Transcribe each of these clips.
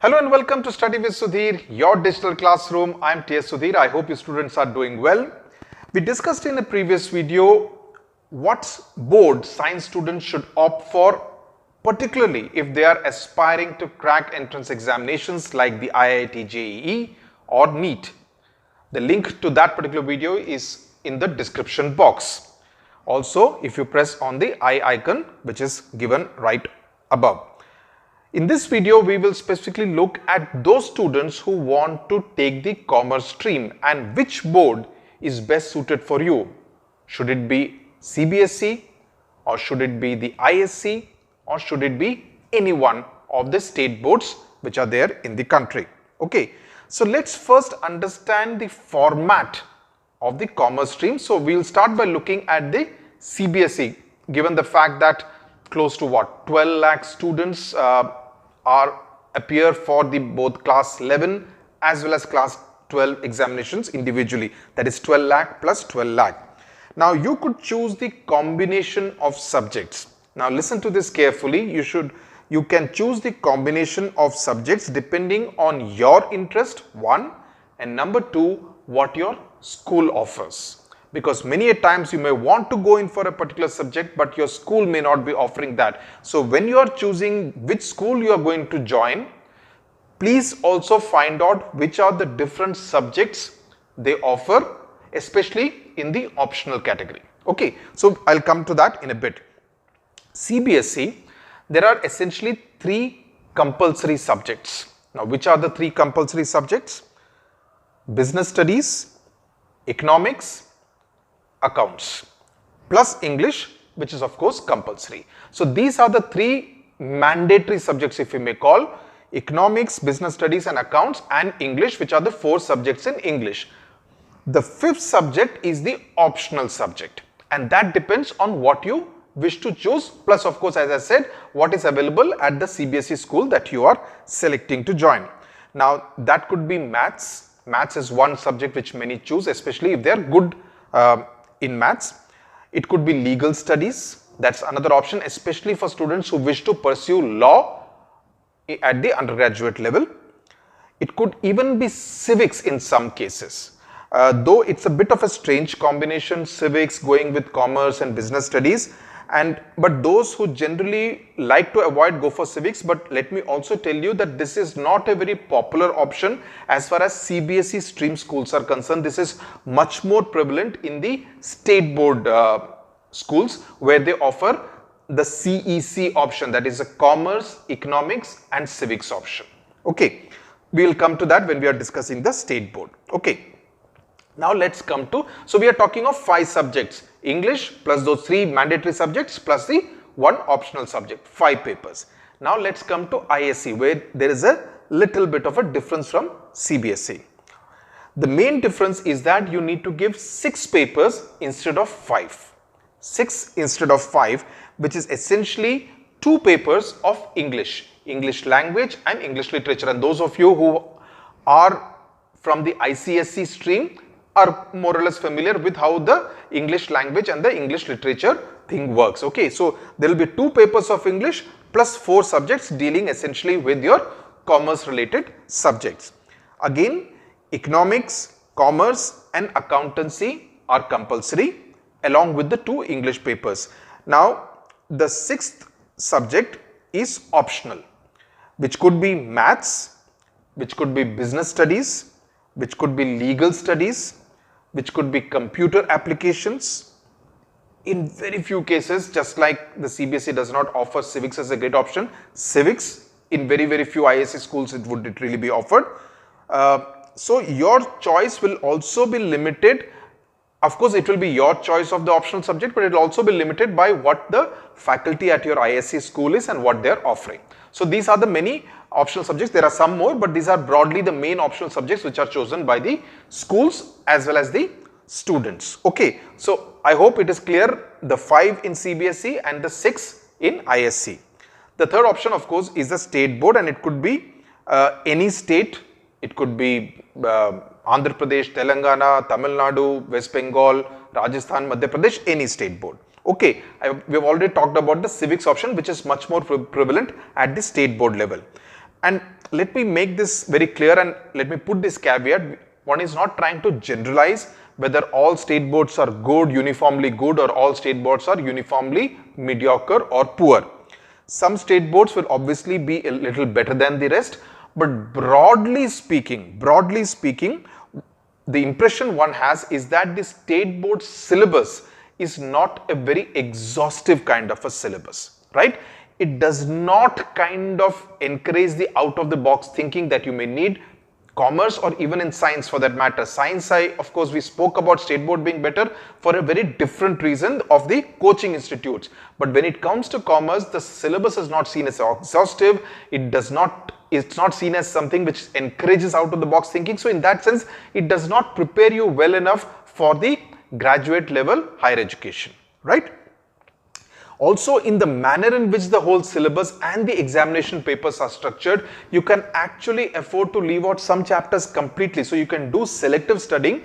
Hello and welcome to Study with Sudhir, your digital classroom. I am T S Sudhir. I hope you students are doing well. We discussed in a previous video what board science students should opt for, particularly if they are aspiring to crack entrance examinations like the IIT JEE or NEET. The link to that particular video is in the description box. Also, if you press on the I icon, which is given right above. In this video, we will specifically look at those students who want to take the commerce stream and which board is best suited for you. Should it be CBSE or should it be the ISC or should it be any one of the state boards which are there in the country. Okay, so let's first understand the format of the commerce stream. So we'll start by looking at the CBSE, given the fact that close to 12 lakh students appear for the both class 11 as well as class 12 examinations individually, that is 12 lakh plus 12 lakh. Now you could choose the combination of subjects. Now listen to this carefully. You can choose the combination of subjects depending on your interest, one, and number two, what your school offers. Because many a times you may want to go in for a particular subject, but your school may not be offering that. So when you are choosing which school you are going to join, please also find out which are the different subjects they offer, especially in the optional category. Okay, so I'll come to that in a bit. CBSE, there are essentially three compulsory subjects. Now, which are the three compulsory subjects? Business studies, economics, accounts, plus English, which is of course compulsory. So these are the three mandatory subjects, if you may call: economics, business studies and accounts, and English, which are the four subjects in English. The fifth subject is the optional subject, and that depends on what you wish to choose, plus of course, as I said, what is available at the CBSE school that you are selecting to join. Now that could be maths. Maths is one subject which many choose, especially if they are good in maths. It could be legal studies. That's another option, especially for students who wish to pursue law at the undergraduate level. It could even be civics in some cases. Though it's a bit of a strange combination, civics going with commerce and business studies. But those who generally like to avoid go for civics. But let me also tell you that this is not a very popular option as far as CBSE stream schools are concerned. This is much more prevalent in the state board schools, where they offer the CEC option, that is a commerce, economics and civics option. Okay, we will come to that when we are discussing the state board. Okay. Now let's come to, so we are talking of 5 subjects: English plus those 3 mandatory subjects plus the 1 optional subject, 5 papers. Now let's come to ISC, where there is a little bit of a difference from CBSE. The main difference is that you need to give 6 papers instead of 5. 6 instead of 5, which is essentially 2 papers of English language and English literature. And those of you who are from the ICSE stream are more or less familiar with how the English language and the English literature thing works. Okay, so there will be 2 papers of English plus 4 subjects dealing essentially with your commerce related subjects. Again, economics, commerce and accountancy are compulsory along with the 2 English papers. Now, the 6th subject is optional, which could be maths, which could be business studies, which could be legal studies, which could be computer applications. In very few cases, just like the CBSE does not offer civics as a great option, civics in very few ISC schools it would really be offered. So your choice will also be limited. Of course, it will be your choice of the optional subject, but it will also be limited by what the faculty at your ISC school is and what they are offering. So these are the many optional subjects. There are some more, but these are broadly the main optional subjects which are chosen by the schools as well as the students. Okay, so I hope it is clear, the 5 in CBSE and the 6 in ISC. The third option, of course, is the state board, and it could be any state. It could be Andhra Pradesh, Telangana, Tamil Nadu, West Bengal, Rajasthan, Madhya Pradesh, any state board. Okay, we have already talked about the civics option, which is much more prevalent at the state board level. And let me make this very clear and let me put this caveat. One is not trying to generalize whether all state boards are good, uniformly good, or all state boards are uniformly mediocre or poor. Some state boards will obviously be a little better than the rest, but broadly speaking, the impression one has is that the state board syllabus is not a very exhaustive kind of a syllabus, right? It does not kind of encourage the out of the box thinking that you may need commerce or even in science for that matter. Science, of course, we spoke about state board being better for a very different reason of the coaching institutes. But when it comes to commerce, the syllabus is not seen as exhaustive. It's not seen as something which encourages out of the box thinking. So in that sense, it does not prepare you well enough for the graduate level higher education, right? Also, in the manner in which the whole syllabus and the examination papers are structured, you can actually afford to leave out some chapters completely. So you can do selective studying.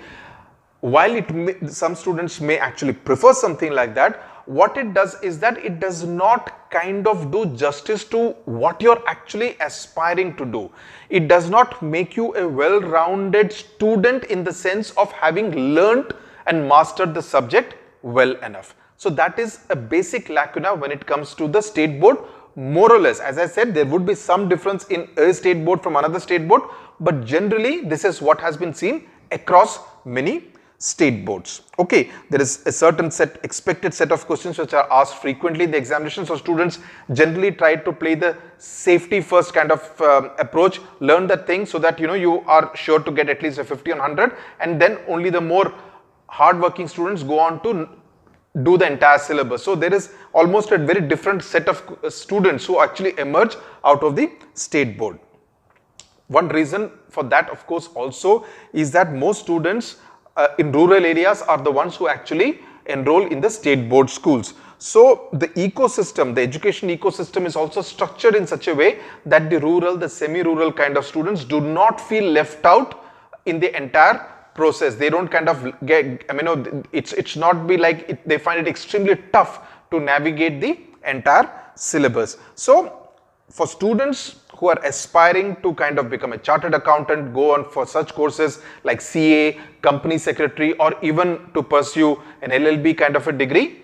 While some students may actually prefer something like that, what it does is that it does not kind of do justice to what you're actually aspiring to do. It does not make you a well-rounded student in the sense of having learnt and mastered the subject well enough. So that is a basic lacuna when it comes to the state board. More or less, as I said, there would be some difference in a state board from another state board, but generally this is what has been seen across many state boards. Okay, there is a certain expected set of questions which are asked frequently in the examination. So students generally try to play the safety first kind of approach, learn the thing so that you are sure to get at least a 50 on 100, and then only the more hard-working students go on to do the entire syllabus. So there is almost a very different set of students who actually emerge out of the state board. One reason for that, of course, also is that most students in rural areas are the ones who actually enroll in the state board schools. So the ecosystem, the education ecosystem is also structured in such a way that the rural, the semi-rural kind of students do not feel left out in the entire process. They don't kind of get, it's not be like they find it extremely tough to navigate the entire syllabus. So for students who are aspiring to kind of become a chartered accountant, go on for such courses like CA, company secretary, or even to pursue an LLB kind of a degree,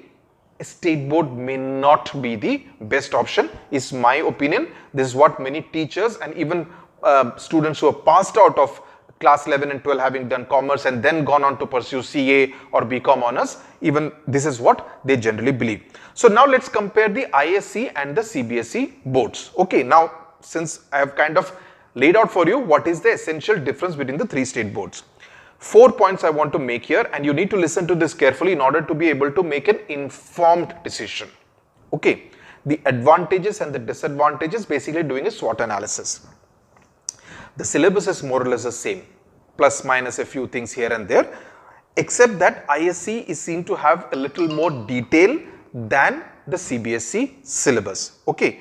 a state board may not be the best option, is my opinion. This is what many teachers and even students who are passed out of class 11 and 12 having done commerce and then gone on to pursue CA or BCom honors, even this is what they generally believe. So now let's compare the ISC and the CBSE boards. Okay, now since I have kind of laid out for you what is the essential difference between the three state boards. 4 points I want to make here, and you need to listen to this carefully in order to be able to make an informed decision. Okay, the advantages and the disadvantages, basically doing a SWOT analysis. The syllabus is more or less the same, plus minus a few things here and there, except that ISC is seen to have a little more detail than the CBSE syllabus. Okay,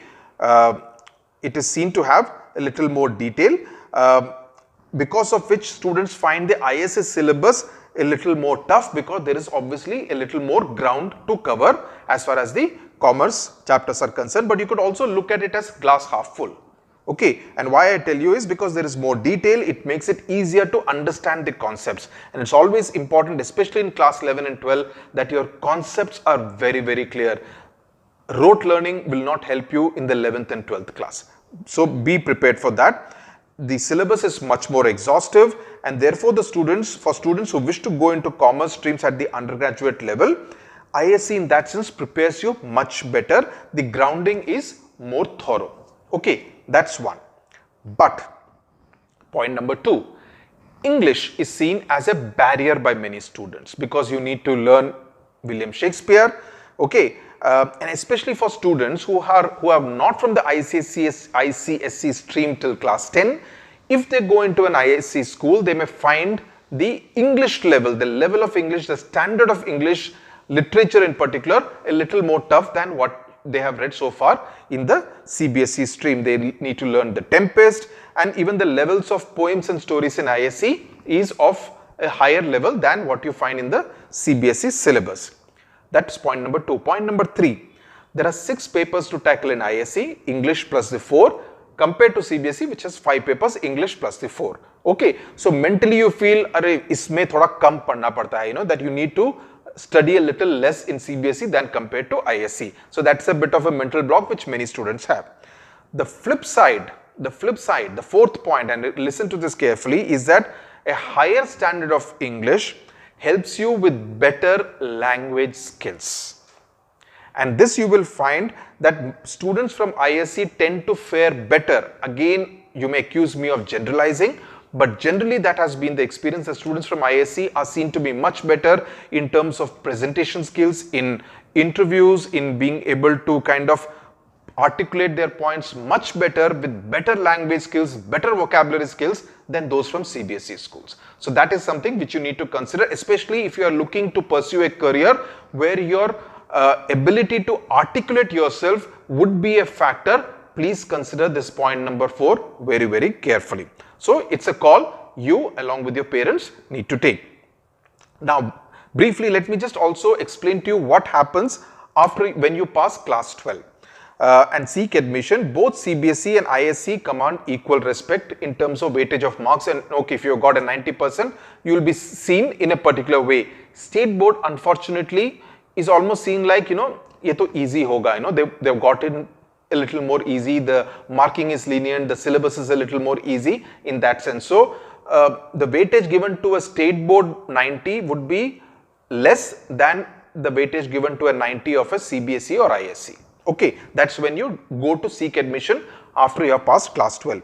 it is seen to have a little more detail, because of which students find the ISC syllabus a little more tough, because there is obviously a little more ground to cover as far as the commerce chapters are concerned. But you could also look at it as glass half full. Okay, and why I tell you is because there is more detail, it makes it easier to understand the concepts, and it's always important, especially in class 11 and 12, that your concepts are very, very clear. Rote learning will not help you in the 11th and 12th class. So be prepared for that. The syllabus is much more exhaustive, and therefore for students who wish to go into commerce streams at the undergraduate level, ISC in that sense prepares you much better. The grounding is more thorough. Okay, that's one. But point number 2, English is seen as a barrier by many students because you need to learn William Shakespeare. Okay, and especially for students who are not from the ICSE stream till class 10, if they go into an ISC school, they may find the English level, the level of English, the standard of English literature in particular, a little more tough than what they have read so far in the CBSE stream. They need to learn The Tempest, and even the levels of poems and stories in ISC is of a higher level than what you find in the CBSE syllabus. That's point number 2. Point number 3, there are 6 papers to tackle in ISC, English plus the 4, compared to CBSE, which has 5 papers, English plus the 4. Okay, so mentally you feel, अरे इसमें थोड़ा कम पढ़ना पड़ता है, that you need to study a little less in CBSE than compared to ISC. So that's a bit of a mental block which many students have. The flip side, the fourth point, and listen to this carefully, is that a higher standard of English helps you with better language skills. And this you will find that students from ISC tend to fare better. Again, you may accuse me of generalizing, but generally that has been the experience that students from ISC are seen to be much better in terms of presentation skills, in interviews, in being able to kind of articulate their points much better with better language skills, better vocabulary skills than those from CBSE schools. So that is something which you need to consider, especially if you are looking to pursue a career where your ability to articulate yourself would be a factor. Please consider this point number 4 very, very carefully. So it's a call you along with your parents need to take. Now, briefly, let me just also explain to you what happens after when you pass class 12. And seek admission. Both CBSE and ISC command equal respect in terms of weightage of marks, and okay, if you got a 90%, you will be seen in a particular way. State board, unfortunately, is almost seen like, ye to easy hoga, they've got it a little more easy, the marking is lenient, the syllabus is a little more easy in that sense. So the weightage given to a state board 90 would be less than the weightage given to a 90 of a CBSE or ISC. Okay, that's when you go to seek admission after you have passed class 12.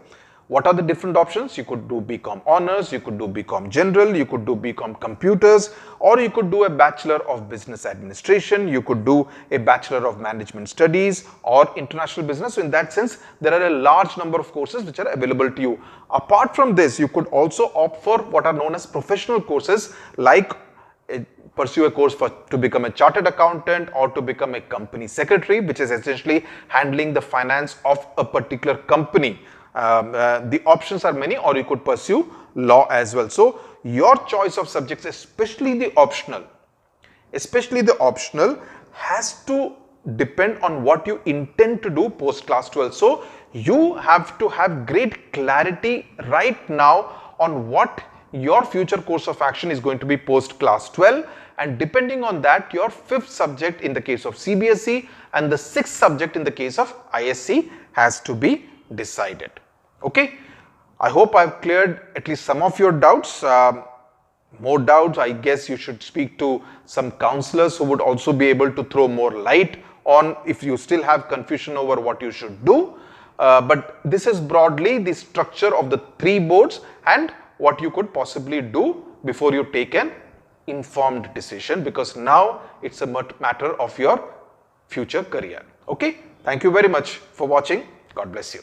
What are the different options? You could do BCom Honors, you could do BCom General, you could do BCom Computers, or you could do a Bachelor of Business Administration, you could do a Bachelor of Management Studies or International Business. So in that sense, there are a large number of courses which are available to you. Apart from this, you could also opt for what are known as professional courses, like pursue a course to become a chartered accountant or to become a company secretary, which is essentially handling the finance of a particular company. The options are many, or you could pursue law as well. So your choice of subjects, especially the optional, has to depend on what you intend to do post class 12. So you have to have great clarity right now on what your future course of action is going to be post class 12, and depending on that, your 5th subject in the case of CBSE and the 6th subject in the case of ISC has to be decided. Okay, I hope I've cleared at least some of your doubts. More doubts, I guess you should speak to some counselors who would also be able to throw more light on if you still have confusion over what you should do. But this is broadly the structure of the 3 boards and what you could possibly do before you take an informed decision, because now it's a matter of your future career. Okay, thank you very much for watching. God bless you.